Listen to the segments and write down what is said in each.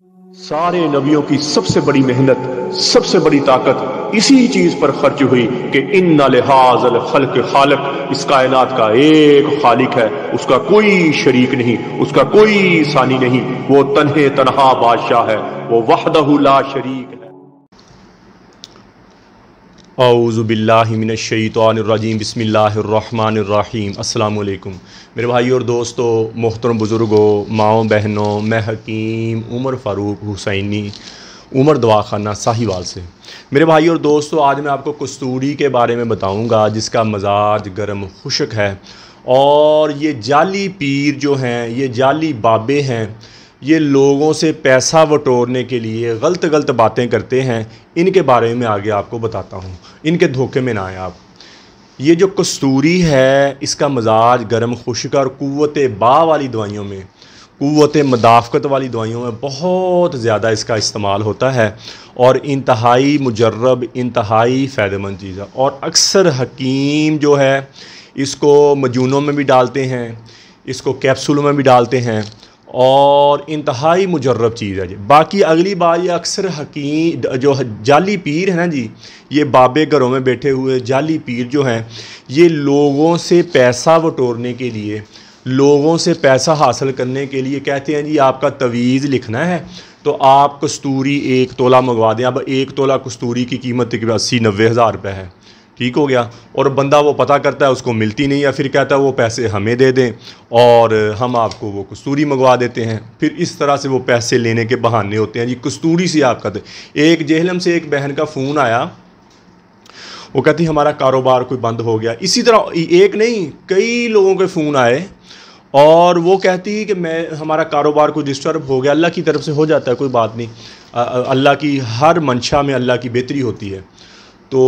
सारे नबियों की सबसे बड़ी मेहनत, सबसे बड़ी ताकत इसी चीज पर खर्च हुई कि इन्ना लिहाज़ल खल्क़ खालिक, इस कायनात का एक खालिक है, उसका कोई शरीक नहीं, उसका कोई सानी नहीं, वो तन्हे तन्हा बादशाह है, वो वहदहु ला शरीक है। औज़ु बिल्लाहि मिनश शैतानिर रजीम, बिस्मिल्लाहिर्रहमानिर रहीम। अस्सलामु अलैकुम मेरे भाई और दोस्तों, मोहतरम बुज़ुर्गों, माओ बहनों, मैं हकीम उमर फ़ारूक हुसैनी, उमर दवाखाना साहिवाल से। मेरे भाई और दोस्तों, आज मैं आपको कस्तूरी के बारे में बताऊंगा, जिसका मजाज गर्म खुश्क है। और ये जाली पीर जो हैं, ये जाली बाबे हैं, ये लोगों से पैसा बटोरने के लिए गलत गलत बातें करते हैं। इनके बारे में आगे आपको बताता हूँ, इनके धोखे में ना आए आप। ये जो कस्तूरी है, इसका मजाज गर्म खुश्क और क़ुव्वत बा वाली दवाइयों में, क़ुव्वत मदाफ़क़त वाली दवाइयों में बहुत ज़्यादा इसका इस्तेमाल होता है और इंतहाई मुजर्रब, इंतहाई फ़ायदेमंद चीज़ है। और अक्सर हकीम जो है इसको मजूनों में भी डालते हैं, इसको कैप्सूलों में भी डालते हैं और इंतहाई मुजर्रब चीज़ है जी। बाकी अगली बार ये अक्सर हकीम जो जाली पीर है ना जी, ये बाबे घरों में बैठे हुए जाली पीर जो हैं, ये लोगों से पैसा बटोरने के लिए, लोगों से पैसा हासिल करने के लिए कहते हैं जी आपका तवीज़ लिखना है तो आप कस्तूरी 1 तोला मंगवा दें। अब 1 तोला कस्तूरी की कीमत 80-90 हज़ार रुपये है, ठीक हो गया। और बंदा वो पता करता है, उसको मिलती नहीं, या फिर कहता है वो पैसे हमें दे दें और हम आपको वो कस्तूरी मंगवा देते हैं। फिर इस तरह से वो पैसे लेने के बहाने होते हैं जी, कस्तूरी से आपका एक जेहलम से एक बहन का फ़ोन आया, वो कहती हमारा कारोबार कोई बंद हो गया। इसी तरह एक नहीं कई लोगों के फ़ोन आए और वो कहती कि हमारा कारोबार कोई डिस्टर्ब हो गया। अल्लाह की तरफ से हो जाता है, कोई बात नहीं, अल्लाह की हर मंशा में अल्लाह की बेहतरी होती है। तो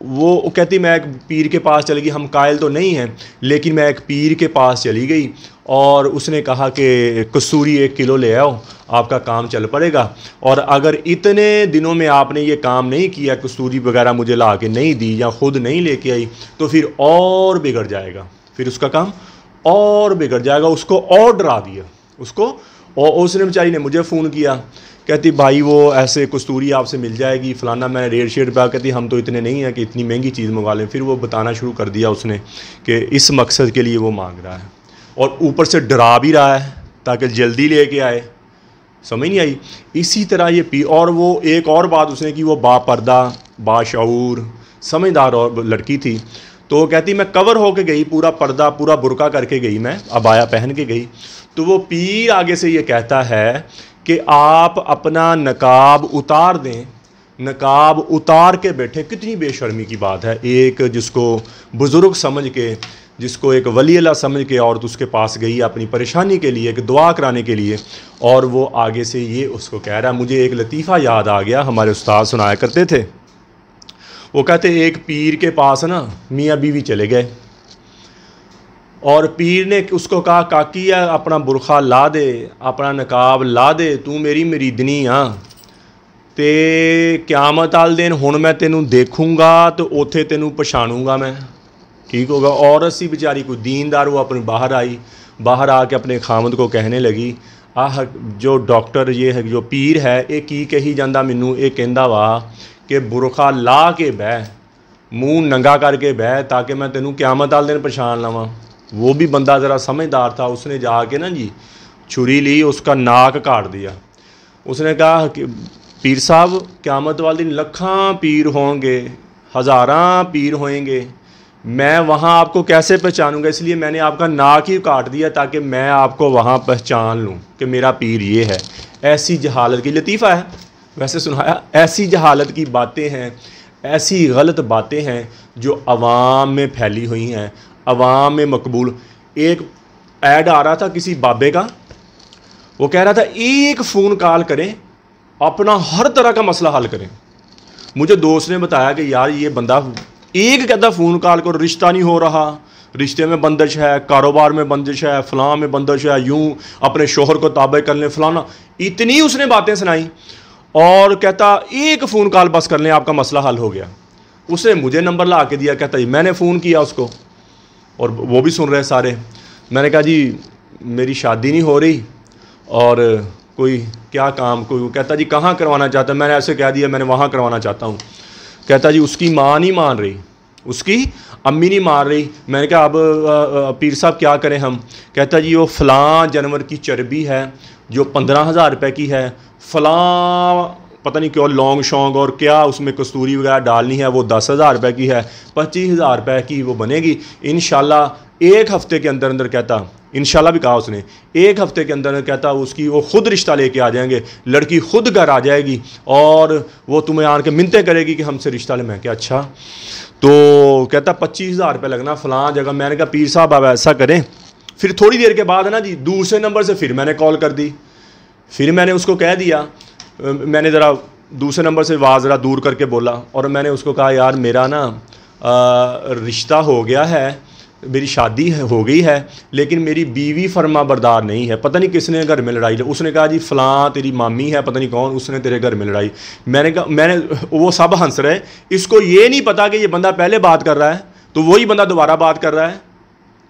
वो कहती मैं एक पीर के पास चली गई, हम कायल तो नहीं हैं लेकिन मैं एक पीर के पास चली गई और उसने कहा कि कस्तूरी 1 किलो ले आओ, आपका काम चल पड़ेगा। और अगर इतने दिनों में आपने ये काम नहीं किया, कस्तूरी वगैरह मुझे ला के नहीं दी या ख़ुद नहीं लेके आई, तो फिर और बिगड़ जाएगा, फिर उसका काम और बिगड़ जाएगा। उसको और डरा दिया उसको। और उसने बेचारी ने मुझे फ़ोन किया, कहती भाई वो ऐसे कस्तूरी आपसे मिल जाएगी फ़लाना, मैंने रेट शेट पे, कहती हम तो इतने नहीं हैं कि इतनी महंगी चीज़ मंगवा लें। फिर वो बताना शुरू कर दिया उसने कि इस मकसद के लिए वो मांग रहा है और ऊपर से डरा भी रहा है ताकि जल्दी लेके आए। समझ नहीं आई। इसी तरह ये पी, और वो एक और बात उसने की, वो बापर्दा, बाशऊर, समझदार और लड़की थी। तो कहती मैं कवर होके गई, पूरा पर्दा पूरा बुरका करके गई, मैं अबाया पहन के गई। तो वो पीर आगे से ये कहता है कि आप अपना नकाब उतार दें, नकाब उतार के बैठे। कितनी बेशर्मी की बात है। एक जिसको बुज़ुर्ग समझ के, जिसको एक वली अल्लाह समझ के औरत उसके पास गई अपनी परेशानी के लिए, एक दुआ कराने के लिए, और वो आगे से ये उसको कह रहा है। मुझे एक लतीफ़ा याद आ गया, हमारे उस्ताद सुनाया करते थे। वो कहते एक पीर के पास ना मियाँ बीवी चले गए और पीर ने उसको कहा काकी अपना बुरखा ला दे, अपना नकाब ला दे, तू मेरी मरीदनी हाँ, ते क्यामत वाले दिन हुण मैं तेनू देखूँगा तो उथे तेनू पछाणूँगा मैं, ठीक होगा। औरत सी बेचारी कोई दीनदार, वो अपनी बाहर आई, बाहर आके अपने खामद को कहने लगी, आह जो डॉक्टर ये है, जो पीर है, ये की कही जांदा मैनू, ये कहंदा वा कि बुरखा ला के बह, मूँह नंगा करके बह, ताकि मैं तेनू क्यामत वाले दिन पछाण लवां। वो भी बंदा ज़रा समझदार था, उसने जाके ना जी छुरी ली, उसका नाक काट दिया। उसने कहा कि पीर साहब क़यामत वाले दिन लखां पीर होंगे, हज़ारां पीर होंगे, मैं वहाँ आपको कैसे पहचानूंगा, इसलिए मैंने आपका नाक ही काट दिया ताकि मैं आपको वहाँ पहचान लूँ कि मेरा पीर ये है। ऐसी जहालत की, लतीफ़ा है वैसे सुनाया, ऐसी जहालत की बातें हैं, ऐसी गलत बातें हैं जो अवाम में फैली हुई हैं, अवाम में मकबूल। एक ऐड आ रहा था किसी बाबे का, वो कह रहा था एक फ़ोन कॉल करें, अपना हर तरह का मसला हल करें। मुझे दोस्त ने बताया कि यार ये बंदा एक कहता फ़ोन कॉल करो, रिश्ता नहीं हो रहा, रिश्ते में बंदिश है, कारोबार में बंदिश है, फ़लाँ में बंदिश है, यूँ अपने शोहर को ताबे कर लें, फ़लाना। इतनी उसने बातें सुनाई और कहता एक फ़ोन कॉल बस कर लें, आपका मसला हल हो गया। उसने मुझे नंबर ला के दिया, कहता जी मैंने फ़ोन किया उसको और वो भी सुन रहे सारे। मैंने कहा जी मेरी शादी नहीं हो रही और कोई क्या काम, कोई कहता जी कहाँ करवाना चाहता है, मैंने ऐसे कह दिया मैंने वहाँ करवाना चाहता हूँ। कहता जी उसकी माँ नहीं मान रही, उसकी अम्मी नहीं मान रही। मैंने कहा अब पीर साहब क्या करें हम। कहता जी वो फ़लाँ जानवर की चर्बी है जो 15,000 रुपये की है, फ़लाँ पता नहीं क्यों लौंग शोंग और क्या उसमें कस्तूरी वगैरह डालनी है, वो 10,000 रुपये की है, 25,000 रुपये की वो बनेगी इंशाल्लाह 1 हफ़्ते के अंदर अंदर। कहता इंशाल्लाह भी कहा उसने, 1 हफ़्ते के अंदर कहता उसकी वो खुद रिश्ता लेके आ जाएंगे, लड़की खुद घर आ जाएगी और वो तुम्हें आन के मिन्नतें करेगी कि हमसे रिश्ता ले। मैं क्या अच्छा। तो कहता 25,000 रुपये लगना फ़लाँ जगह। मैंने कहा पीर साहब आप ऐसा करें। फिर थोड़ी देर के बाद है ना जी दूसरे नंबर से फिर मैंने कॉल कर दी। फिर मैंने उसको कह दिया, मैंने ज़रा दूसरे नंबर से आवाज़ ज़रा दूर करके बोला और मैंने उसको कहा यार मेरा ना रिश्ता हो गया है, मेरी शादी हो गई है, लेकिन मेरी बीवी फर्मा बरदार नहीं है। पता नहीं किसने घर में लड़ाई। उसने कहा जी फ़लाँ तेरी मामी है पता नहीं कौन, उसने तेरे घर में लड़ाई। मैंने कहा वो सब हंस रहे, इसको ये नहीं पता कि ये बंदा पहले बात कर रहा है तो वही बंदा दोबारा बात कर रहा है।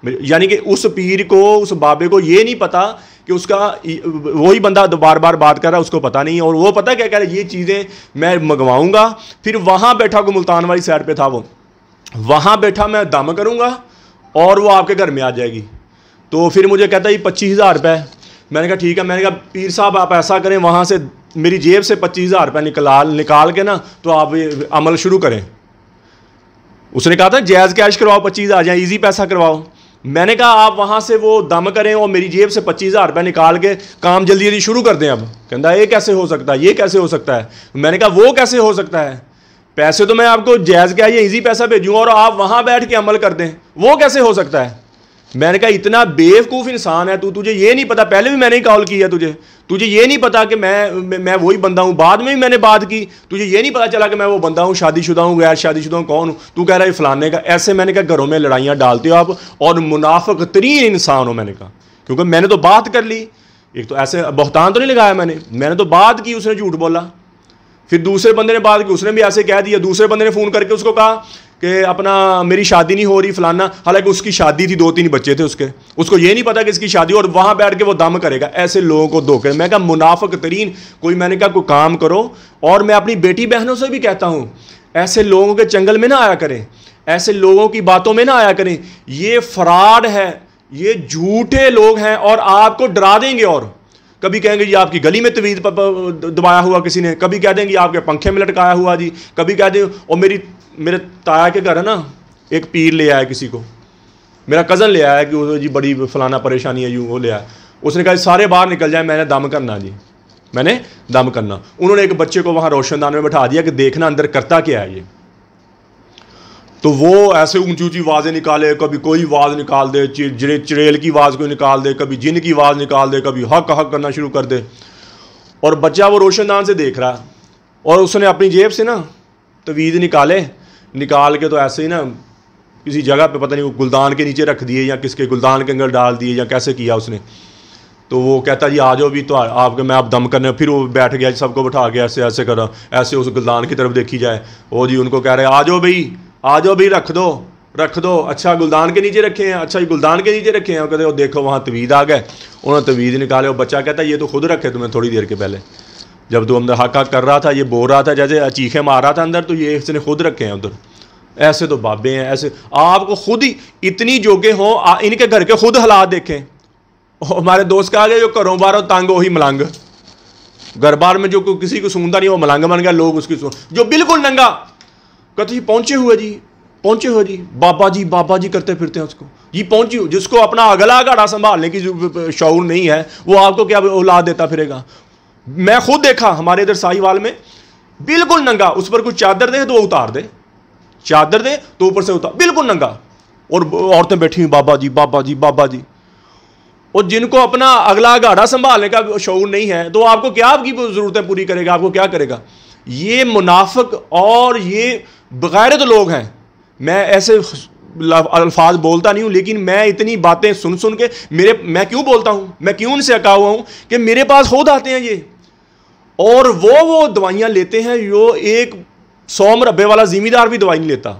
यानी कि उस पीर को, उस बाबे को ये नहीं पता कि उसका वही बंदा बार बार बात कर रहा है, उसको पता नहीं। और वो पता क्या कह रहा है, ये चीज़ें मैं मंगवाऊंगा। फिर वहाँ बैठा को मुल्तान वाली साइड पे था वो, वहाँ बैठा मैं दम करूँगा और वो आपके घर में आ जाएगी। तो फिर मुझे कहता है 25,000 रुपये। मैंने कहा ठीक है। मैंने कहा पीर साहब आप ऐसा करें, वहाँ से मेरी जेब से 25,000 रुपये निकाल के ना तो आप अमल शुरू करें। उसने कहा था जायज़ कैश करवाओ, 25 आ जाए, ईजी पैसा करवाओ। मैंने कहा आप वहाँ से वो दम करें और मेरी जेब से 25,000 रुपये निकाल के काम जल्दी जल्दी शुरू कर दें। अब कहता ये कैसे हो सकता है, ये कैसे हो सकता है। मैंने कहा वो कैसे हो सकता है, पैसे तो मैं आपको जायज़ क्या ये ईजी पैसा भेजूँगा और आप वहाँ बैठ के अमल कर दें, वो कैसे हो सकता है। मैंने कहा इतना बेवकूफ़ इंसान है तू, तुझे ये नहीं पता, पहले भी मैंने ही कॉल किया तुझे ये नहीं पता कि मैं वही बंदा हूँ। बाद में भी मैंने बात की, तुझे ये नहीं पता चला कि मैं वो बंदा हूँ, शादीशुदा हूँ, गैर शादीशुदा हूँ, कौन हूँ। तू कह रहा है फलाने का। ऐसे मैंने कहा घरों में लड़ाइयाँ डालते हो आप और मुनाफिक तरीन इंसान हो। मैंने कहा क्योंकि मैंने तो बात कर ली, एक तो ऐसे बहतान तो नहीं लगाया मैंने तो बात की, उसने झूठ बोला। फिर दूसरे बंदे ने बात की, उसने भी ऐसे कह दिया। दूसरे बंदे ने फ़ोन करके उसको कहा कि अपना मेरी शादी नहीं हो रही फलाना, हालांकि उसकी शादी थी, 2-3 बच्चे थे उसको ये नहीं पता कि इसकी शादी, और वहाँ बैठ के वो दम करेगा। ऐसे लोगों को धोखे। मैं कहा मुनाफिक तरीन कोई, मैंने कहा कोई काम करो। और मैं अपनी बेटी बहनों से भी कहता हूँ ऐसे लोगों के चंगल में ना आया करें, ऐसे लोगों की बातों में ना आया करें। ये फ्रॉड है, ये झूठे लोग हैं और आपको डरा देंगे। और कभी कहेंगे जी आपकी गली में तवीज़ दबाया हुआ किसी ने, कभी कह देंगे आपके पंखे में लटकाया हुआ जी, कभी कह दें। और मेरे ताया के घर है ना एक पीर ले आया किसी को, मेरा कज़न ले आया कि जी बड़ी फलाना परेशानी है, यूँ वो ले आया। उसने कहा सारे बाहर निकल जाए, मैंने दम करना जी, मैंने दम करना। उन्होंने एक बच्चे को वहाँ रोशनदान में बैठा दिया कि देखना अंदर करता क्या है ये। तो वो ऐसे ऊंची ऊंची आवाज़ें निकाले, कभी कोई आवाज़ निकाल दे, चिड़ेल की आवाज़ कोई निकाल दे, कभी जिन की आवाज़ निकाल दे, कभी हक हक करना शुरू कर दे। और बच्चा वो रोशनदान से देख रहा है और उसने अपनी जेब से ना तवीज़ निकाल के तो ऐसे ही ना किसी जगह पे पता नहीं वो गुलदान के नीचे रख दिए या किसके गुलदान के अंदर डाल दिए या कैसे किया उसने। तो वो कहता जी आ जाओ भी तो आपके मैं आप दम करने। फिर वो बैठ गया, सबको बैठा के ऐसे ऐसे करा, ऐसे उस गुलदान की तरफ देखी जाए। वो जी उनको कह रहे आ जाओ भाई रख दो। अच्छा गुलदान के नीचे रखे हैं, अच्छा गुलदान के नीचे रखे हैं। कहते वो देखो वहाँ तवीज़ आ गए, उन्होंने तवीज़ निकाले। और बच्चा कहता ये तो खुद रखे तुम्हें थोड़ी देर के पहले, जब तू अंदर हक कर रहा था, ये बोल रहा था, जैसे चीखे मार रहा था अंदर, तो ये इसने खुद रखे हैं उधर। ऐसे तो बाबे हैं, ऐसे आपको खुद ही इतनी जोगे हों, इनके घर के खुद हालात देखें। हमारे दोस्त कहा गया जो घरों बारों तंग वही मलंग, घर बार में जो किसी को सूंघता नहीं वो मलंग बन गया। लोग उसकी जो बिल्कुल नंगा कहते जी पहुंचे हुए जी बाबा जी करते फिरते हैं उसको जी पहुंची हो। जिसको अपना अगला गाड़ा संभालने की शऊर नहीं है वो आपको क्या औलाद देता फिरेगा। मैं खुद देखा हमारे इधर साहिवाल में, बिल्कुल नंगा, उस पर कुछ चादर दे तो वो उतार दे, चादर दे तो ऊपर से उतार, बिल्कुल नंगा। और औरतें बैठी हुई बाबा जी। और जिनको अपना अगला गाड़ा संभालने का शऊर नहीं है तो आपको क्या आपकी ज़रूरतें पूरी करेगा, आपको क्या करेगा। ये मुनाफिक और ये बगैरत लोग हैं। मैं ऐसे अल्फाज बोलता नहीं हूँ, लेकिन मैं इतनी बातें सुन के मैं क्यों बोलता हूँ, मैं क्यों उनसे अका हुआ हूँ कि मेरे पास खुद आते हैं ये, और वो दवाइयाँ लेते हैं जो एक 100 मरबे वाला जिम्मेदार भी दवाई नहीं लेता।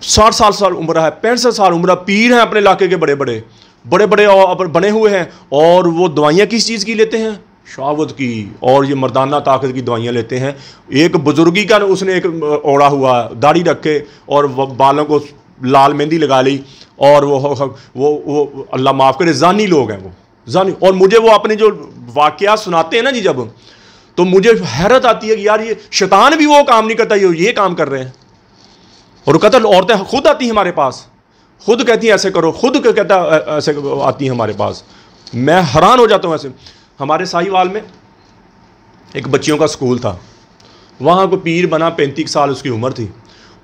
60 साल उम्र है, 65 साल उम्र, पीर हैं अपने इलाके के बड़े बड़े, बड़े बड़े बने हुए हैं, और वो दवाइयाँ किस चीज़ की लेते हैं? शहावत की और ये मर्दाना ताकत की दवाइयाँ लेते हैं। एक बुजुर्गी का उसने एक ओढ़ा हुआ, दाढ़ी रखे और बालों को लाल मेहंदी लगा ली, और वो अल्लाह माफ़ करे जानी लोग हैं, वो जानी। और मुझे वो अपने जो वाक़या सुनाते हैं ना जी जब, तो मुझे हैरत आती है कि यार ये शैतान भी वो काम नहीं करता, ये काम कर रहे हैं। और कहता औरतें खुद आती हैं हमारे पास, खुद कहती हैं ऐसे करो, खुद कहता ऐसे आती हैं हमारे पास। मैं हैरान हो जाता हूँ। ऐसे हमारे साहिवाल में एक बच्चियों का स्कूल था, वहाँ को पीर बना, 35 साल उसकी उम्र थी।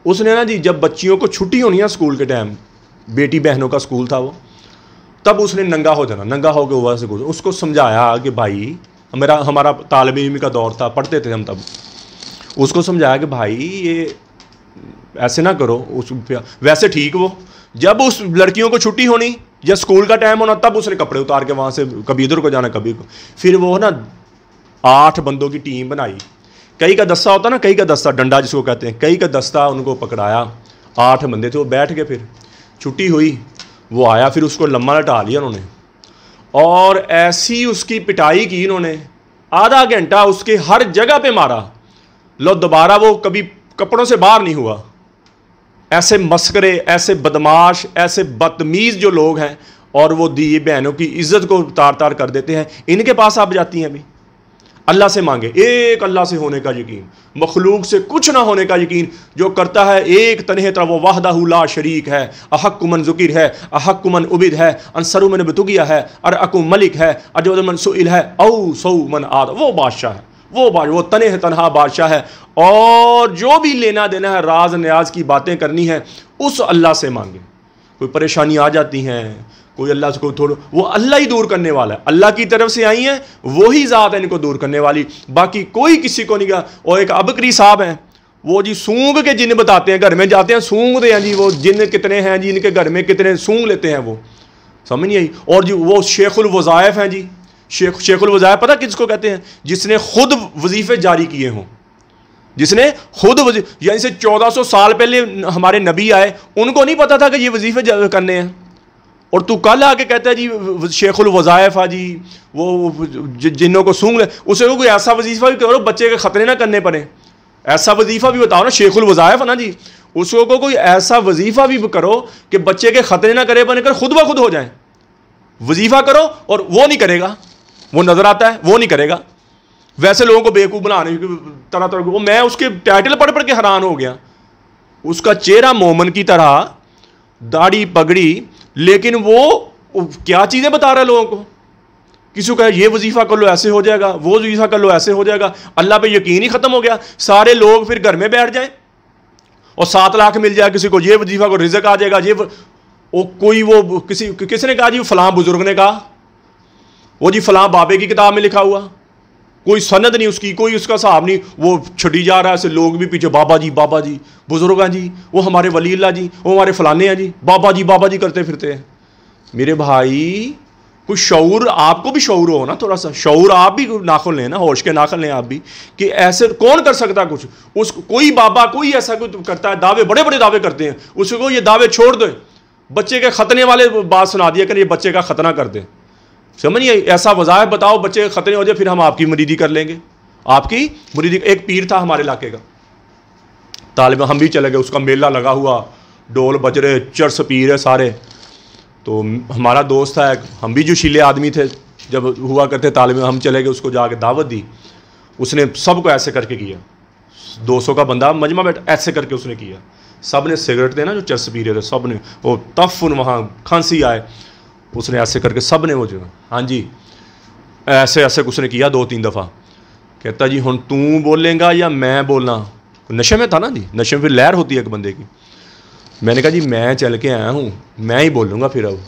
उसने ना जी जब बच्चियों को छुट्टी होनी है स्कूल के टाइम, बेटी बहनों का स्कूल था वो, तब उसने नंगा हो जाना, नंगा होकर वहाँ से उसको समझाया कि भाई हमारा तालिब इल्म का दौर था, पढ़ते थे हम तब। उसको समझाया कि भाई ये ऐसे ना करो। वैसे ठीक वो जब उस लड़कियों को छुट्टी होनी या स्कूल का टाइम होना, तब उसने कपड़े उतार के वहाँ से कभी इधर को जाना कभी को। फिर वो ना 8 बंदों की टीम बनाई, कई का दस्ता होता ना, कई का दस्ता, डंडा जिसको कहते हैं, कई का दस्ता, उनको पकड़ाया। 8 बंदे थे, वो बैठ के फिर छुट्टी हुई, वो आया, फिर उसको लम्मा लटा लिया उन्होंने, और ऐसी उसकी पिटाई की इन्होंने, आधा घंटा उसके हर जगह पे मारा। लो दोबारा वो कभी कपड़ों से बाहर नहीं हुआ। ऐसे मस्करे, ऐसे बदमाश, ऐसे बदतमीज़ जो लोग हैं, और वो दी बहनों की इज्जत को तार तार कर देते हैं, इनके पास आप जाती हैं। अभी अल्लाह से मांगे, एक अल्लाह से होने का यकीन, मखलूक से कुछ ना होने का यकीन, जो करता है एक तन्हे तरह, वो वाहदाहु ला शरीक है, अहक्कु मन ज़ुकिर है, अहक्कु मन उबिद है, अंसरु मन बतुगिया है, अरअकु मलिक है, अजवद मन सुइल है, औ सौ मन आद। वो बादशाह है, वो तने तनहा बादशाह है। और जो भी लेना देना है, राज न्याज की बातें करनी है, उस अल्लाह से मांगे। कोई परेशानी आ जाती हैं, कोई अल्लाह से, कोई थोड़ा, वो अल्लाह ही दूर करने वाला है, अल्लाह की तरफ से आई है, वही ज़ात है इनको दूर करने वाली, बाकी कोई किसी को नहीं। और एक अबकरी साहब हैं, वो जी सूंघ के जिन बताते हैं, घर में जाते हैं सूंघते हैं जी, वो जिन कितने हैं जी, इनके घर में कितने सूंघ लेते हैं, वो समझ नहीं आई। और जी वो शेखुल वज़ाइफ हैं जी, शेखुल वज़ाइफ पता किसको कहते हैं? जिसने खुद वजीफ़े जारी किए हों, जिसने खुद यानी से 1400 साल पहले हमारे नबी आए, उनको नहीं पता था कि ये वजीफ़े करने हैं, और तू कल आके कहता है जी शेखुल वज़ाइफ आ जी, वो जिन्नों को सूंघ ले। उसे कोई ऐसा वजीफ़ा भी करो बच्चे के ख़तरे ना करने पड़े, ऐसा वजीफ़ा भी बताओ ना, शेखुल वज़ाइफ ना जी, उसको कोई ऐसा वजीफ़ा भी करो कि बच्चे के ख़तरे ना करे बने कर खुद ब खुद हो जाए। वजीफ़ा करो और वो नहीं करेगा, वो नज़र आता है, वो नहीं करेगा। वैसे लोगों को बेवकूफ़ बनाने तरह तरह वो, मैं उसके टाइटल पढ़ पढ़ के हैरान हो गया। उसका चेहरा मोमन की तरह, दाढ़ी पगड़ी, लेकिन वो क्या चीज़ें बता रहा है लोगों को। किसी को कहे ये वजीफ़ा कर लो ऐसे हो जाएगा, वो वजीफ़ा कर लो ऐसे हो जाएगा, अल्लाह पे यकीन ही ख़त्म हो गया। सारे लोग फिर घर में बैठ जाएं और 7 लाख मिल जाए किसी को, ये वजीफ़ा को रिज़्क आ जाएगा, ये कोई वो किसी ने कहा जी फलां बुजुर्ग ने कहा, वो जी फलां बाबे की किताब में लिखा हुआ, कोई सनद नहीं उसकी, कोई उसका साहब नहीं, वो छटी जा रहा है। ऐसे लोग भी पीछे बाबा जी बुजुर्ग हैं जी, वो हमारे वली अल्लाह जी, वो हमारे फलाने हैं जी, बाबा जी करते फिरते हैं। मेरे भाई कुछ शऊर, आपको भी शऊर हो ना, थोड़ा सा शऊर आप भी नाखुन लें ना, होश के नाखुन लें आप भी, कि ऐसे कौन कर सकता कुछ। कोई बाबा कोई ऐसा कुछ करता है, दावे बड़े बड़े दावे करते हैं, उसको ये दावे छोड़ दो, बच्चे के खतने वाले बात सुना दिया कि ये बच्चे का खतना कर दे। समझिए, ऐसा वज़ाइफ बताओ बच्चे के खतरे हो जाए, फिर हम आपकी मुरीदी कर लेंगे, आपकी मुरीदी। एक पीर था हमारे इलाके का, तालिब, हम भी चले गए, उसका मेला लगा हुआ, ढोल बज रहे, चर्स पीर है सारे। तो हमारा दोस्त था एक, हम भी जो शीले आदमी थे जब हुआ करते तालिब, हम चले गए, उसको जाके दावत दी। उसने सबको ऐसे करके किया, 200 का बंदा मजमा बैठ, ऐसे करके उसने किया। सब ने सिगरेट थे ना जो चर्स पी रहे थे, सब ने वो तफुन, वहाँ खांसी आए, उसने ऐसे करके सब ने वो जो, हाँ जी ऐसे ऐसे उसने किया 2-3 दफ़ा। कहता जी हुण तू बोलेगा या मैं बोलना? नशे में था ना जी, नशे में फिर लहर होती है एक बंदे की। मैंने कहा जी मैं चल के आया हूँ, मैं ही बोलूँगा। फिर अब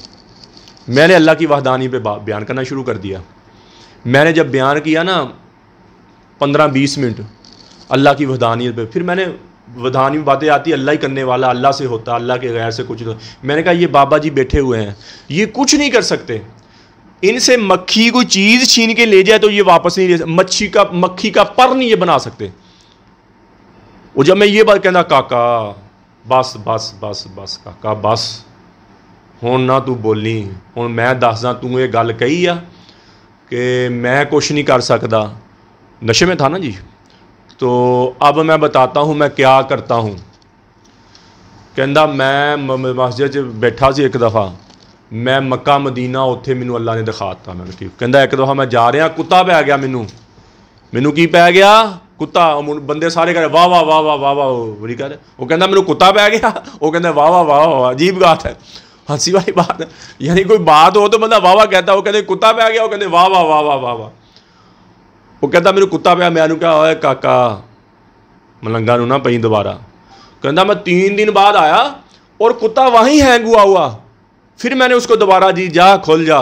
मैंने अल्लाह की वहदानी पे बयान करना शुरू कर दिया। मैंने जब बयान किया ना 15-20 मिनट अल्लाह की वहदानियत पे, फिर मैंने वधानी में बातें आती, अल्लाह ही करने वाला, अल्लाह से होता, अल्लाह के गैर से कुछ। मैंने कहा ये बाबा जी बैठे हुए हैं, ये कुछ नहीं कर सकते, इनसे मक्खी कोई चीज़ छीन के ले जाए तो ये वापस नहीं ले सकते, मक्खी का पर नहीं ये बना सकते। वो जब मैं ये बात कहना, काका बस बस बस बस काका बस, हुण ना तू बोली, हुण मैं दसदा तू ये गल कही आ कि मैं कुछ नहीं कर सकता। नशे में था ना जी। तो अब मैं बताता हूँ मैं क्या करता हूँ। कहंदा मैं मस्जिद च बैठा सी एक दफ़ा, मैं मक्का मदीना उत्थे मैनू अल्लाह ने दिखाता। मैं ठीक कहंदा एक दफ़ा मैं जा रहा, कुत्ता पै गया मैनू की पै गया? कुत्ता। बंदे सारे कह रहे वाह वाह वाह वाह वाह वाह, बड़ी कह रहे। वो कहता मैनू कुत्ता पै गया, वो कहते वाह वाह वाह वाह। अजीब बात है, हंसी वाली बात है। यानी कोई बात हो तो बंदा वाह वाह कहता, वो कहते कुत्ता पै गया, वो कहते वाह वाह वाह वाह वाह वाह। वो कहता मैनू कुत्ता पै, मैनू क्या होया काका मलंगा नू ना पई दोबारा। कहता मैं 3 दिन बाद आया और कुत्ता वहीं हैंग हुआ। फिर मैंने उसको दोबारा जी जा खुल जा,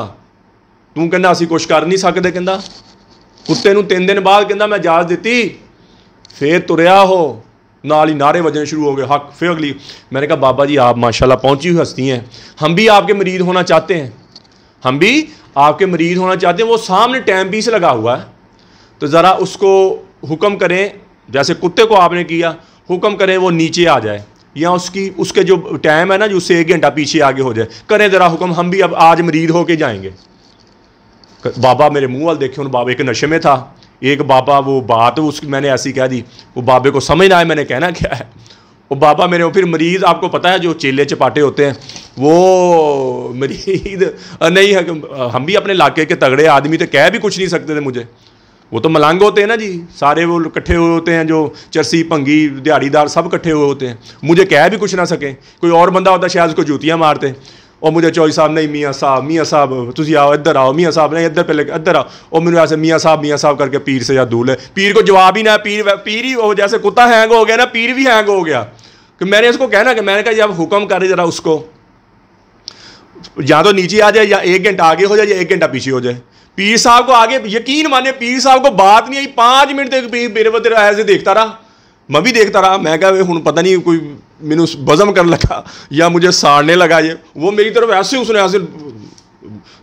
तू कहना असी कुछ कर नहीं सकते। कहता कुत्ते नू 3 दिन बाद कहता मैं इजाज़त दी, फिर तुरया हो, नाल ही नारे बजने शुरू हो गए हक। फिर अगली मैंने कहा बाबा जी आप माशाल्लाह पहुंची हुई हस्ती हैं, हम भी आपके मरीद होना चाहते हैं, हम भी आपके मरीद होना चाहते हैं। वो सामने टाइम पीस लगा हुआ है, तो ज़रा उसको हुक्म करें, जैसे कुत्ते को आपने किया, हुक्म करें वो नीचे आ जाए, या उसके जो टाइम है ना जो उससे 1 घंटा पीछे आगे हो जाए, करें ज़रा हुक्म, हम भी अब आज मरीद होके जाएंगे। बाबा मेरे मुंह वाल देखे, उन बाबे के नशे में था। एक बाबा वो बात उसकी मैंने ऐसी कह दी, वो बाबे को समझ ना आए मैंने कहना क्या है। वो बाबा मेरे फिर मरीज़, आपको पता है जो चेले चपाटे होते हैं वो मरीज़ नहीं है। हम भी अपने इलाके के तगड़े आदमी थे, कह भी कुछ नहीं सकते थे मुझे। वो तो मलंग होते हैं ना जी, सारे वो इकट्ठे हुए होते हैं, जो चरसी भंगी दिहाड़ीदार सब इकट्ठे हुए होते हैं। मुझे कह भी कुछ ना सके, कोई और बंदा होता शायद उसको जूतियाँ मारते। और मुझे चौधरी साहब नहीं मियाँ साहब तुझी आओ इधर आओ, मियाँ साहब नहीं इधर पहले इधर आओ। और मैंने ऐसे मियाँ साहब करके पीर से या दूर है, पीर को जवाब ही ना, पीर ही वो जैसे कुत्ता हैंग हो गया ना, पीर भी हैंग हो गया। कि मैंने उसको कहना कि मैंने कहा जब हुक्म करे जरा उसको, या तो नीचे आ जाए या 1 घंटा आगे हो जाए या 1 घंटा पीछे हो जाए। पीर साहब को आगे, यकीन माने पीर साहब को बात नहीं आई, 5 मिनट तक मेरे वो तेरा ऐसे देखता रहा, मैं भी देखता रहा। मैं कहा हूँ पता नहीं कोई मैनू बज़म कर लगा या मुझे साड़ने लगा ये। वो मेरी तरफ ऐसे, उसने ऐसे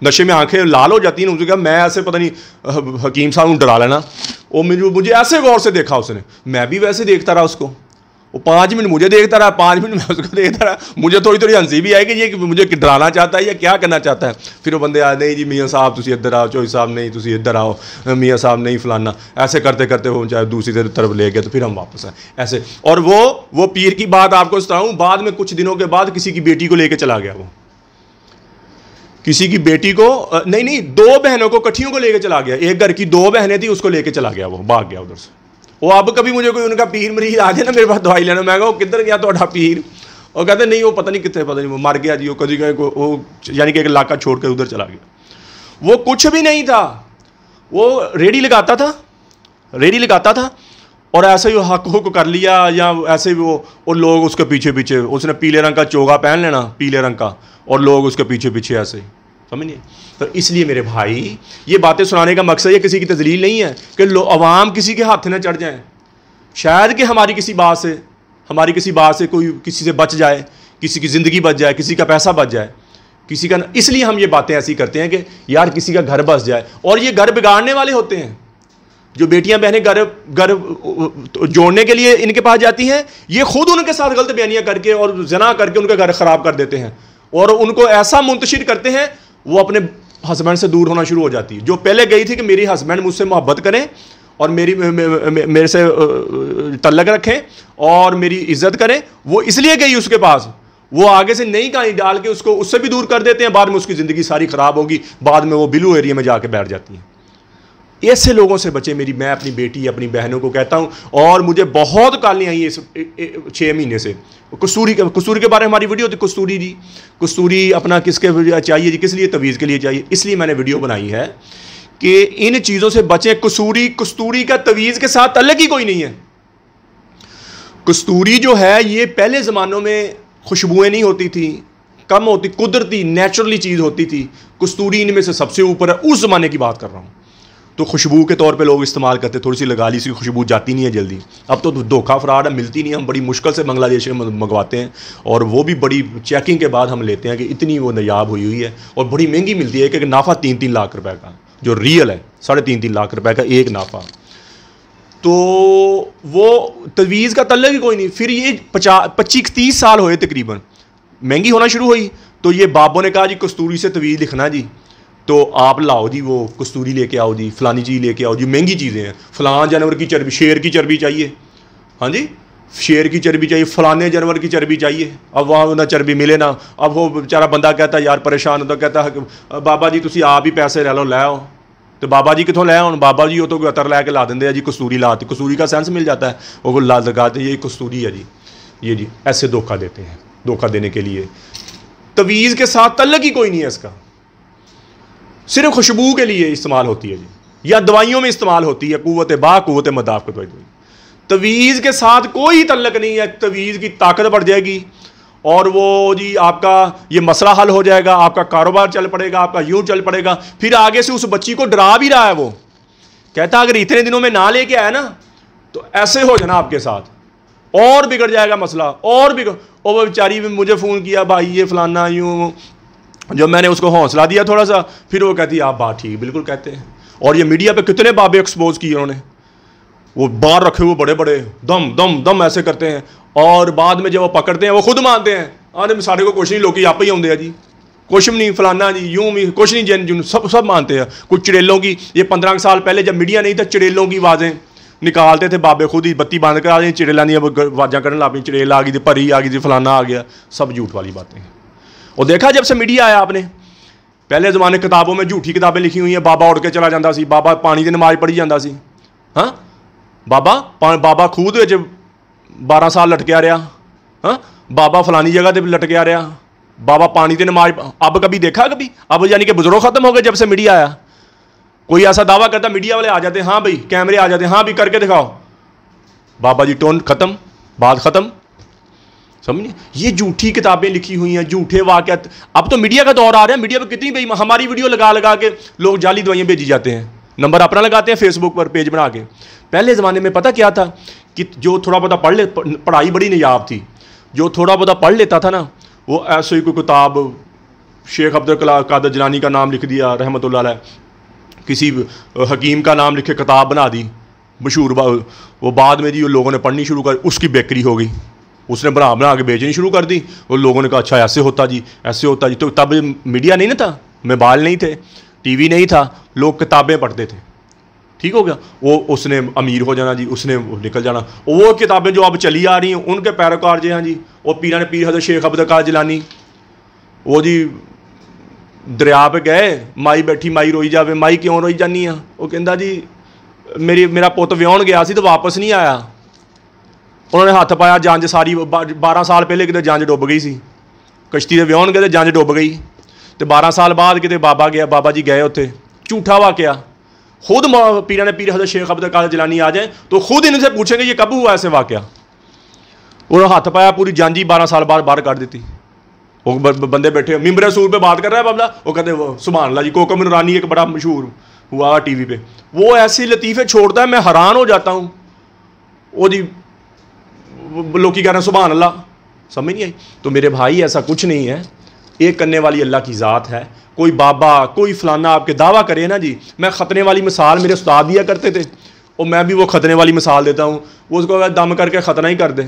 नशे में आंखें लाल हो जाती हैं, उसने कहा मैं ऐसे पता नहीं हकीम साहब को डरा लेना। वो मुझे ऐसे गौर से देखा उसने, मैं भी वैसे देखता रहा उसको। वो 5 मिनट मुझे देखता रहा, 5 मिनट मैं उसको देखता रहा। मुझे थोड़ी हंसी भी आई कि ये मुझे डराना चाहता है या क्या करना चाहता है। फिर वो बंदे आए, नहीं जी मियाँ साहब तुसी इधर आओ, चौधरी साहब नहीं तुसी इधर आओ, मियाँ साहब नहीं फलाना। ऐसे करते करते वो चाहे दूसरी तरफ ले गए, तो फिर हम वापस आए ऐसे। और वो पीर की बात आपको बताऊँ, बाद में कुछ दिनों के बाद किसी की बेटी को लेकर चला गया। वो किसी की बेटी को नहीं 2 बहनों को इकट्ठियों को लेकर चला गया। एक घर की 2 बहनें थी, उसको लेकर चला गया, वो भाग गया उधर से। वो अब कभी मुझे कोई उनका पीर मरीज आ जाए ना मेरे पास दवाई लेना, मैं कहूँ किधर गया तो पीर? और कहते नहीं वो पता नहीं कितने, पता नहीं वो मर गया जी, वो कभी वो यानी कि एक इलाका छोड़ कर उधर चला गया। वो कुछ भी नहीं था, वो रेडी लगाता था और ऐसे ही हक हुक कर लिया, या ऐसे ही वो लोग उसके पीछे उसने पीले रंग का चोगा पहन लेना, पीले रंग का, और लोग उसके पीछे ऐसे ही, समझिए। तो इसलिए मेरे भाई ये बातें सुनाने का मकसद ये किसी की तजलील नहीं है कि अवाम किसी के हाथ न चढ़ जाए। शायद कि हमारी किसी बात से कोई किसी से बच जाए, किसी की ज़िंदगी बच जाए, किसी का पैसा बच जाए, किसी का, इसलिए हम ये बातें ऐसी करते हैं कि यार किसी का घर बस जाए। और ये घर बिगाड़ने वाले होते हैं, जो बेटियां बहनें घर जोड़ने के लिए इनके पास जाती हैं, ये खुद उनके साथ गलत बयानियां करके और जना करके उनका घर ख़राब कर देते हैं और उनको ऐसा मुंतशिर करते हैं, वो अपने हस्बैंड से दूर होना शुरू हो जाती है। जो पहले गई थी कि मेरी हस्बैंड मुझसे मोहब्बत करें और मेरे से तल्लक रखें और मेरी इज्जत करें, वो इसलिए गई उसके पास, वो आगे से नई कहानी डाल के उसको उससे भी दूर कर देते हैं। बाद में उसकी ज़िंदगी सारी ख़राब होगी, बाद में वो बिलू एरिया में जाके बैठ जाती हैं। ऐसे लोगों से बचे मैं अपनी बेटी अपनी बहनों को कहता हूँ। और मुझे बहुत गालियाँ आई इस 6 महीने से। कस्तूरी के बारे में हमारी वीडियो थी, कस्तूरी अपना किसके चाहिए जी, किस लिए? तवीज़ के लिए चाहिए। इसलिए मैंने वीडियो बनाई है कि इन चीज़ों से बचें। कस्तूरी का तवीज़ के साथ अलग ही कोई नहीं है। कस्तूरी जो है ये पहले ज़मानों में खुशबुएँ नहीं होती थी, कम होती, कुदरती नेचुरली चीज़ होती थी। कस्तूरी इनमें से सबसे ऊपर है, उस ज़माने की बात कर रहा हूँ। तो खुशबू के तौर पे लोग इस्तेमाल करते, थोड़ी सी लगा ली, इसकी खुशबू जाती नहीं है जल्दी। अब तो धोखा फ्रॉड है, मिलती नहीं, हम बड़ी मुश्किल से बांग्लादेश में मंगवाते हैं और वो भी बड़ी चेकिंग के बाद हम लेते हैं कि इतनी वो नायाब हुई है और बड़ी महंगी मिलती है। एक नाफा 3-3 लाख रुपए का, जो रियल है 3.5 लाख रुपए का एक नाफा। तो वो तवीज़ का तल्लक ही कोई नहीं। फिर ये 25-30 साल हुए तकरीबन, महंगी होना शुरू हुई। तो ये बाबों ने कहा जी कस्तूरी से तवीज़ लिखना जी, तो आप लाओ जी वो कस्तूरी लेके आओ जी, फलानी चीज़ लेके आओ जी, महंगी चीज़ें हैं, फलां जानवर की चर्बी, शेर की चर्बी चाहिए, हाँ जी शेर की चर्बी चाहिए, फलाने जानवर की चर्बी चाहिए। अब वहाँ ना चर्बी मिले ना, अब वो बेचारा बंदा कहता है यार परेशान होता, कहता है बाबा जी तुसी आप ही पैसे ले लो लै आओ, तो बाबा जी कितों लै आउन, बाबा जी वो तो अतर लैके ला देंगे जी, कस्तूरी लाती, कस्तूरी का सेंस मिल जाता है, वो ला लगाते ये कस्तूरी है जी, ये जी ऐसे धोखा देते हैं। धोखा देने के लिए तवीज़ के साथ तल्लक ही कोई नहीं है इसका, सिर्फ खुशबू के लिए इस्तेमाल होती है जी, या दवाइयों में इस्तेमाल होती है, कुव्वत बा कुव्वत मदाफ दवाई। तवीज़ के साथ कोई तल्लक नहीं है, तवीज़ की ताकत बढ़ जाएगी और वो जी आपका ये मसला हल हो जाएगा, आपका कारोबार चल पड़ेगा, आपका यूं चल पड़ेगा। फिर आगे से उस बच्ची को डरा भी रहा है, वो कहता अगर इतने दिनों में ना लेके आया ना तो ऐसे हो जाना आपके साथ, और बिगड़ जाएगा मसला, और बिगड़। और वो बेचारी मुझे फ़ोन किया भाई ये फलाना यूँ, जब मैंने उसको हौसला दिया थोड़ा सा, फिर वो कहती है आप बात ठीक बिल्कुल कहते हैं। और ये मीडिया पे कितने बाबे एक्सपोज किए उन्होंने, वो बाहर रखे हुए बड़े बड़े दम दम दम ऐसे करते हैं, और बाद में जब वो पकड़ते हैं वो खुद मानते हैं आने साढ़े को कुछ नहीं, लोग आप ही आते हैं जी, कुछ नहीं फलाना जी यूँ भी कुछ नहीं, जैन जुन सब मानते हैं। कुछ चिड़ेलों की, ये 15 साल पहले जब मीडिया नहीं था, चिड़ेलों की आवाज़ें निकालते थे बाबे खुद ही, बत्ती बंद करा दी, चिड़ेला दी आवाज़ा करने लग पी, चिड़ेल आ गई थी, परी आ गई थी, फलाना आ गया, सब झूठ वाली बातें हैं। और देखा जब से मीडिया आया आपने, पहले ज़माने किताबों में झूठी किताबें लिखी हुई हैं, बाबा उड़ के चला जाता सी, बाबा पानी की नमाज पढ़ी जाता सी, हाँ बाबा खूद 12 साल लटकिया रहा, हाँ बाबा फलानी जगह पर लटकिया रहा, बाबा पानी की नमाज। अब कभी देखा कभी? अब यानी कि बुजुर्ग खत्म हो गए जब से मीडिया आया। कोई ऐसा दावा करता, मीडिया वाले आ जाते हैं हाँ भाई, कैमरे आ जाते हैं हाँ भी करके दिखाओ, बाबा जी टोन खत्म, बात खत्म। समझिए ये झूठी किताबें लिखी हुई हैं, झूठे वाक़यात। अब तो मीडिया का दौर आ रहा है, मीडिया पे कितनी भाई हमारी वीडियो लगा लगा के लोग जाली दवाइयाँ भेजी जाते हैं, नंबर अपना लगाते हैं फेसबुक पर पेज बना के। पहले ज़माने में पता क्या था कि जो थोड़ा बहुत पढ़ाई बड़ी नायाब थी, जो थोड़ा बहुत पढ़ लेता था ना, वो ऐसे ही कोई किताब, शेख अब्दुल कादर जिलानी का नाम लिख दिया रहमतुल्लाह अलैह, किसी हकीम का नाम लिख के किताब बना दी मशहूर, वो बाद में जी लोगों ने पढ़नी शुरू कर, उसकी बेकरी हो गई, उसने बना के बेचनी शुरू कर दी, वो लोगों ने कहा अच्छा ऐसे होता जी, ऐसे होता जी। तो तब मीडिया नहीं ना था, मोबाइल नहीं थे, टीवी नहीं था, लोग किताबें पढ़ते थे, ठीक हो गया। वो उसने अमीर हो जाना जी, उसने निकल जाना। वो किताबें जो अब चली आ रही हैं उनके पैरोकार जो हैं जी, वो पीर हज़रत शेख अब्दुल कादर जिलानी, वो जी दरिया पे गए, माई बैठी माई रोई जावे, माई क्यों रोई जानी है? वो कहता जी मेरा पुत विआहण गया सी तो वापस नहीं आया, उन्होंने हाथ पाया, जंज सारी 12 साल पहले कितने जंज डुब गई सी, कश्ती के विआहण गए तो जंज डुब गई, तो 12 साल बाद कितने बाबा जी गए उत्थे, झूठा वाकया। खुद पीर हज़रत शेख अब्दुल कादर जिलानी आ जाए तो खुद इनसे पूछेंगे ये कब हुआ ऐसे वाकया। उन्होंने हाथ पाया, पूरी जांजी 12 साल बाद बाहर कर दी। वो बंदे बैठे मिंबर रसूल पे बात कर रहा है बाबला, वो कहते वो सुभान अल्लाह जी, कोकम नूरानी एक बड़ा मशहूर हुआ टीवी पे, वो ऐसे लतीफ़े छोड़ता है, मैं हैरान हो जाता हूँ। वो जी लोग कह रहे हैं सुभान अल्लाह, समझ नहीं आई। तो मेरे भाई ऐसा कुछ नहीं है, एक करने वाली अल्लाह की ज़ात है। कोई बाबा कोई फलाना आपके दावा करे ना जी, मैं खतने वाली मिसाल मेरे उस्ताद दिया करते थे, और मैं भी वो खतने वाली मिसाल देता हूँ, वो उसको अगर दम करके खतना ही कर दे,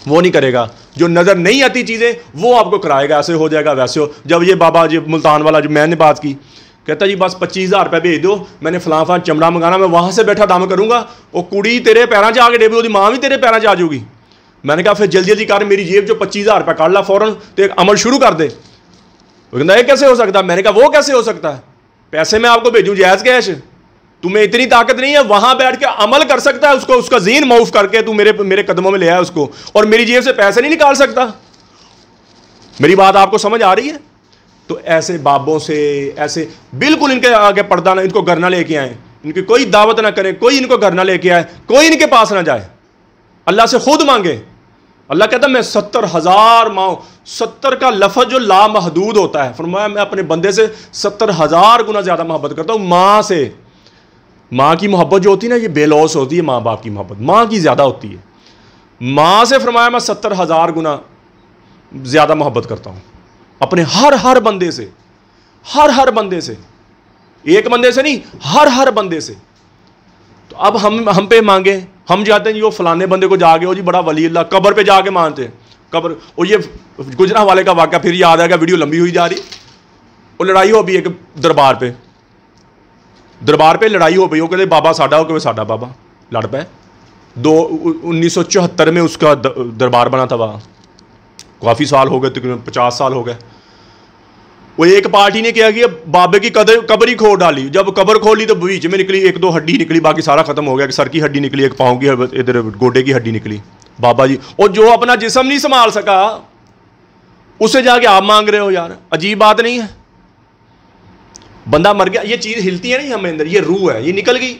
वो नहीं करेगा। जो नज़र नहीं आती चीज़ें वो आपको कराएगा, ऐसे हो जाएगा वैसे हो। जब ये बाबा जी मुल्तान वाला जो मैंने बात की, कहता जी बस 25,000 रुपये भेज दो, मैंने फलां चमड़ा मंगाना, मैं वहाँ से बैठा दम करूँगा, वो कुड़ी तेरे पैरों च आके डेबी, माँ भी तेरे पैरों च आ जाऊगी। मैंने कहा फिर जल्दी जल्दी कर, मेरी जेब जो 25,000 रुपये काट ला फ़ौरन, तो एक अमल शुरू कर दे। वो कहता ये कैसे हो सकता? मैंने कहा वो कैसे हो सकता है, पैसे मैं आपको भेजूँ जायज़ कैश, तुम्हें इतनी ताकत नहीं है, वहां बैठ के अमल कर सकता है, उसको उसका ज़ीन मऊफ करके तू मेरे कदमों में ले आया उसको, और मेरी जेब से पैसे नहीं निकाल सकता। मेरी बात आपको समझ आ रही है? तो ऐसे बाबों से, ऐसे बिल्कुल इनके आगे पर्दा ना, इनको घर ना लेके आए, इनकी कोई दावत ना करें, कोई इनको घर ना लेके आए, कोई इनके पास ना जाए, अल्लाह से खुद मांगे। अल्लाह कहता मैं 70,000 माओ, 70 का लफ्ज़ जो लामहदूद होता है, फरमाया मैं अपने बंदे से 70,000 गुना ज़्यादा मोहब्बत करता हूँ। माँ से, माँ की मोहब्बत जो होती है ना, ये बेलौस होती है, माँ बाप की मोहब्बत माँ की ज़्यादा होती है। माँ से फरमाया मैं 70,000 गुना ज़्यादा मोहब्बत करता हूँ अपने हर बंदे से, हर बंदे से, एक बंदे से नहीं, हर बंदे से। तो अब हम पे मांगे, हम जाते हैं जी वो फलाने बंदे को जाके, हो जी बड़ा वली अल्लाह, कब्र पे जाके मानते हैं, कब्र। और ये गुजरा वाले का वाक़या फिर याद आएगा, वीडियो लंबी हुई जा रही। वो लड़ाई हो भी एक दरबार पे लड़ाई हो गई। वो कहते बाबा साडा हो, कि साडा बाबा लड़ पे। 1974 में उसका दरबार बना था वहाँ, काफ़ी साल हो गए, तकरीबन 50 साल हो गए। वो एक पार्टी ने क्या किया, बाबे की कब्र ही खोल डाली। जब कब्र खोली तो बीच में निकली एक दो हड्डी निकली, बाकी सारा खत्म हो गया। एक सर की हड्डी निकली, एक पाँव की, इधर गोडे की हड्डी निकली बाबा जी। और जो अपना जिस्म नहीं संभाल सका उससे जाके आप मांग रहे हो यार, अजीब बात नहीं है? बंदा मर गया, ये चीज़ हिलती है नहीं हमें अंदर, ये रूह है, ये निकल गई।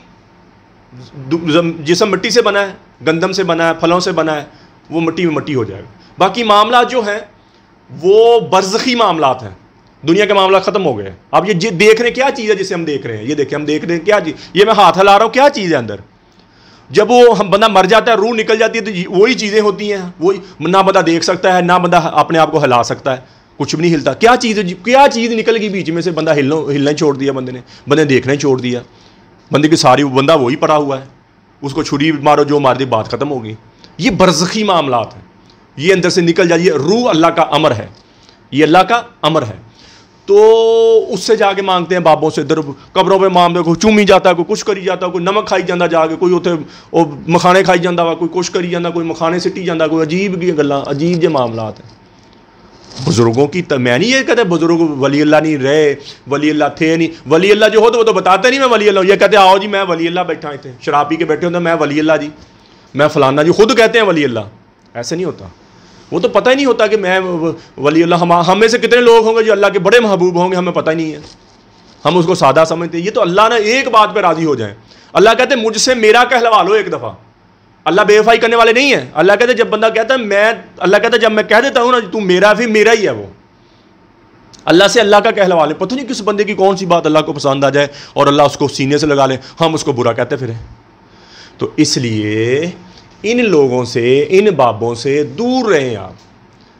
जिस्म मिट्टी से बना है, गंदम से बना है, फलों से बना है, वो मिट्टी में मिट्टी हो जाएगा। बाकी मामला जो हैं वो बरज़खी मामलात हैं, दुनिया के मामला खत्म हो गए। अब ये देख रहे हैं क्या चीज़ है जिसे हम देख रहे हैं, ये देखिए हम देख रहे हैं क्या चीज़, ये मैं हाथ हिला रहा हूँ, क्या चीज़ है अंदर। जब वो हम बंदा मर जाता है, रूह निकल जाती है, तो वही चीज़ें होती हैं, वही ना बंदा देख सकता है, ना बंदा अपने आप को हिला सकता है, कुछ भी नहीं हिलता। क्या चीज़ है, क्या चीज़ निकल गई बीच में से, बंदा हिलना छोड़ दिया, बंदे ने देखना ही छोड़ दिया। बंदे की सारी बंदा वही पड़ा हुआ है, उसको छुरी मारो जो मार दी, बात खत्म हो गई। ये बरज़खी मामलात हैं, ये अंदर से निकल जाइए। रूह अल्लाह का अमर है, ये अल्लाह का अमर है। तो उससे जाके मांगते हैं बाबों से, इधर कब्रों पे मामले, कोई चूमी जाता, कोई कुछ करी जाता, कोई नमक खाई जाता जाके, कोई उथे मखाने खाई जाता वा, कोई कुछ करी जाता, कोई मखाने सिटी जाता, कोई अजीब की गल्लां, अजीब जे मामलात हैं बुजुर्गों की। मैं नहीं ये कहते बुजुर्ग वली अल्लाह नहीं रहे, वली अल्लाह थे नहीं। वली अल्लाह जो हो तो वो तो बताते नहीं मैं वली अल्लाह, ये कहते आओ जी मैं वली अल्लाह बैठा थे, शराब पी के बैठे होते मैं वली अल्लाह जी, मैं फलाना जी, खुद कहते हैं वली अल्लाह। ऐसे नहीं होता, वो तो पता ही नहीं होता कि मैं वली अल्लाह। हम में से कितने लोग होंगे जो अल्लाह के बड़े महबूब होंगे, हमें पता ही नहीं है, हम उसको सादा समझते हैं। ये तो अल्लाह ने एक बात पर राजी हो जाए, अल्लाह कहते हैं मुझसे मेरा कहलवा लो एक दफ़ा। अल्लाह बेवफाई करने वाले नहीं है। अल्लाह कहते जब बंदा कहता है मैं, अल्लाह कहता है जब मैं कह देता हूँ ना तू मेरा, फिर मेरा ही है वो। अल्लाह से अल्लाह का कहलवा ले, पता नहीं किस बंदे की कौन सी बात अल्लाह को पसंद आ जाए और अल्लाह उसको सीने से लगा ले, हम उसको बुरा कहते फिरें। तो इसलिए इन लोगों से, इन बाबों से दूर रहें आप।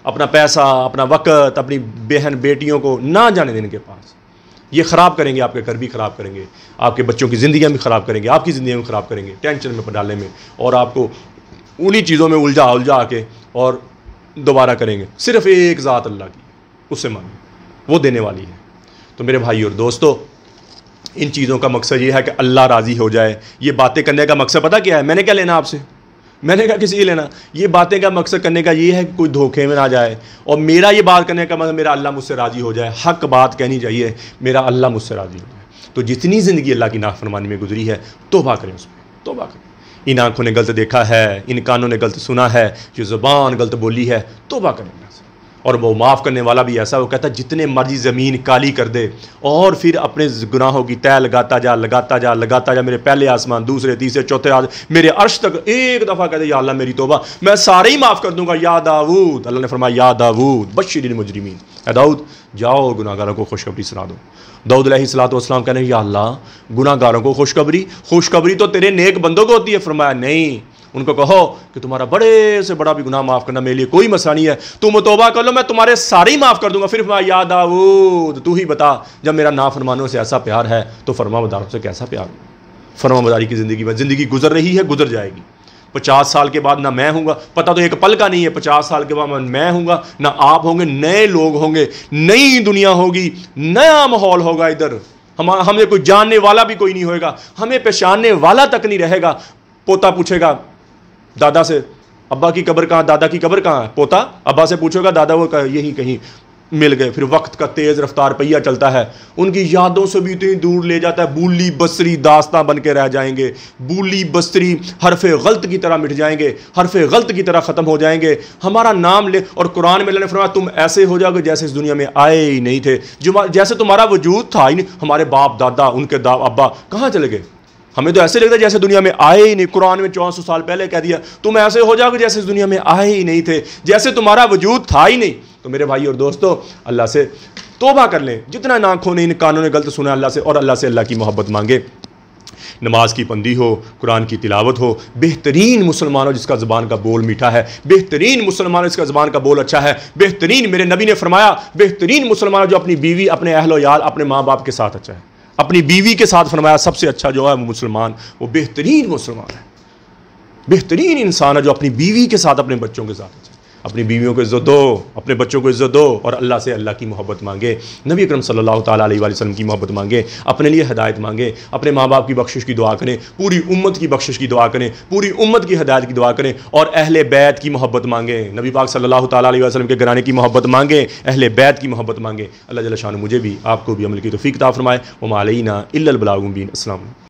अपना पैसा, अपना वक़्त, अपनी बहन बेटियों को ना जाने देने के पास, ये ख़राब करेंगे, आपके घर भी ख़राब करेंगे, आपके बच्चों की ज़िंदगियाँ भी ख़राब करेंगे, आपकी ज़िंदगी में ख़राब करेंगे, टेंशन में डालने में, और आपको उन्हीं चीज़ों में उलझा के और दोबारा करेंगे। सिर्फ़ एक ज़ात अल्लाह की, उससे मानो, वो देने वाली है। तो मेरे भाई और दोस्तों, इन चीज़ों का मकसद ये है कि अल्लाह राज़ी हो जाए। ये बातें करने का मकसद पता क्या है? मैंने क्या लेना आपसे? मैंने कहा किसी लेना। ये बातें का मकसद करने का ये है कि कोई धोखे में ना जाए, और मेरा ये बात करने का मतलब मेरा अल्लाह मुझसे राज़ी हो जाए। हक बात कहनी चाहिए, मेरा अल्लाह मुझसे राज़ी हो जाए। तो जितनी ज़िंदगी अल्लाह की नाफरमानी में गुजरी है, तौबा करें उसमें, तौबा करें। इन आँखों ने गलत देखा है, इन कानों ने गलत सुना है, जो ज़ुबान गलत बोली है, तौबा करें। और वो माफ़ करने वाला भी ऐसा, वो कहता है जितने मर्जी ज़मीन काली कर दे और फिर अपने गुनाहों की तय लगाता जा, लगाता जा, लगाता जा, मेरे पहले आसमान, दूसरे, तीसरे, चौथे आसमान, मेरे अर्श तक एक दफ़ा कहते या अल्लाह मेरी तौबा, मैं सारे ही माफ़ कर दूंगा। या दाऊद, अल्लाह ने फरमाया या दाऊद बश्शिरिल मुजरिमीन, ए दाऊद जाओ गुनाहगारों को खुशखबरी सुना दो। दाऊद अलैहिस्सलाम कहने या अल्लाह गुनाहगारों को खुशखबरी तो तेरे नेक बंदों को होती है। फरमाया नहीं, उनको कहो कि तुम्हारा बड़े से बड़ा भी गुनाह माफ़ करना मेरे लिए कोई मसला नहीं है, तुम तौबा कर लो, मैं तुम्हारे सारे ही माफ़ कर दूंगा। फिर या दाऊद तू ही बता, जब मेरा नाफरमानों से ऐसा प्यार है तो फरमाबरदारों से कैसा प्यार हो? फरमाबरदारी की ज़िंदगी में ज़िंदगी गुजर रही है, गुजर जाएगी। 50 साल के बाद ना मैं हूँगा, पता तो एक पल का नहीं है, 50 साल के बाद मैं हूँगा ना आप होंगे, नए लोग होंगे, नई दुनिया होगी, नया माहौल होगा। इधर हमें कोई जानने वाला भी कोई नहीं होएगा, हमें पहचानने वाला तक नहीं रहेगा। पोता पूछेगा दादा से अब्बा की कब्र कहाँ, दादा की कब्र कहाँ है? पोता अब्बा से पूछेगा, दादा वो यहीं कहीं मिल गए। फिर वक्त का तेज़ रफ्तार पहिया चलता है, उनकी यादों से भी इतनी दूर ले जाता है, बूली बसरी दास्तां बन के रह जाएंगे, बूली बसरी हरफे गलत की तरह मिट जाएंगे, हरफे गलत की तरह ख़त्म हो जाएंगे। हमारा नाम ले, और कुरान में अल्लाह ने फरमाया तुम ऐसे हो जाओगे जैसे इस दुनिया में आए ही नहीं थे, जैसे तुम्हारा वजूद था ही नहीं। हमारे बाप दादा, उनके अब्बा कहाँ चले गए? हमें तो ऐसे लगता है जैसे दुनिया में आए ही नहीं। कुरान में 1400 साल पहले कह दिया तुम ऐसे हो जाओगे जैसे इस दुनिया में आए ही नहीं थे, जैसे तुम्हारा वजूद था ही नहीं। तो मेरे भाई और दोस्तों, अल्लाह से तौबा कर लें, जितना आँखों ने, इन कानों ने गलत सुना अल्लाह से, और अल्लाह से अल्लाह की मोहब्बत मांगे। नमाज की बंदी हो, कुरान की तिलावत हो, बेहतरीन मुसलमान हो जिसका ज़बान का बोल मीठा है, बेहतरीन मुसलमान जिसका ज़बान का बोल अच्छा है, बेहतरीन, मेरे नबी ने फरमाया बेहतरीन मुसलमान जो अपनी बीवी, अपने अहलो यार, अपने माँ बाप के साथ अच्छा है, अपनी बीवी के साथ फरमाया सबसे अच्छा जो है वो मुसलमान, वो बेहतरीन मुसलमान है, बेहतरीन इंसान है जो अपनी बीवी के साथ, अपने बच्चों के साथ अच्छा है। अपनी बीवियों को इज़्ज़त दो, अपने बच्चों को इज़्ज़त दो और अल्लाह से अल्लाह की मोहब्बत मांगे, नबी अकरम सल्लल्लाहु ताला अलैहि वसल्लम की मोहब्बत मांगे, अपने लिए हिदायत मांगे, अपने माँ बाप की बख्शिश की दुआ करें, पूरी उम्मत की बख्शिश की दुआ करें, पूरी उम्मत की हिदायत की दुआ करें और अहले बैत की मोहब्बत मांगे, नबी पाक सल्लल्लाहु ताला अलैहि वसल्लम के घराने की मोहब्बत मांगे, अहले बैत की मोहब्बत मांगे। अल्लाह जल्ल शान मुझे भी आपको भी अमल की तौफीक अता फरमाए। वमा अलैना इल्लल बलागुल मुबीन। अस्सलाम।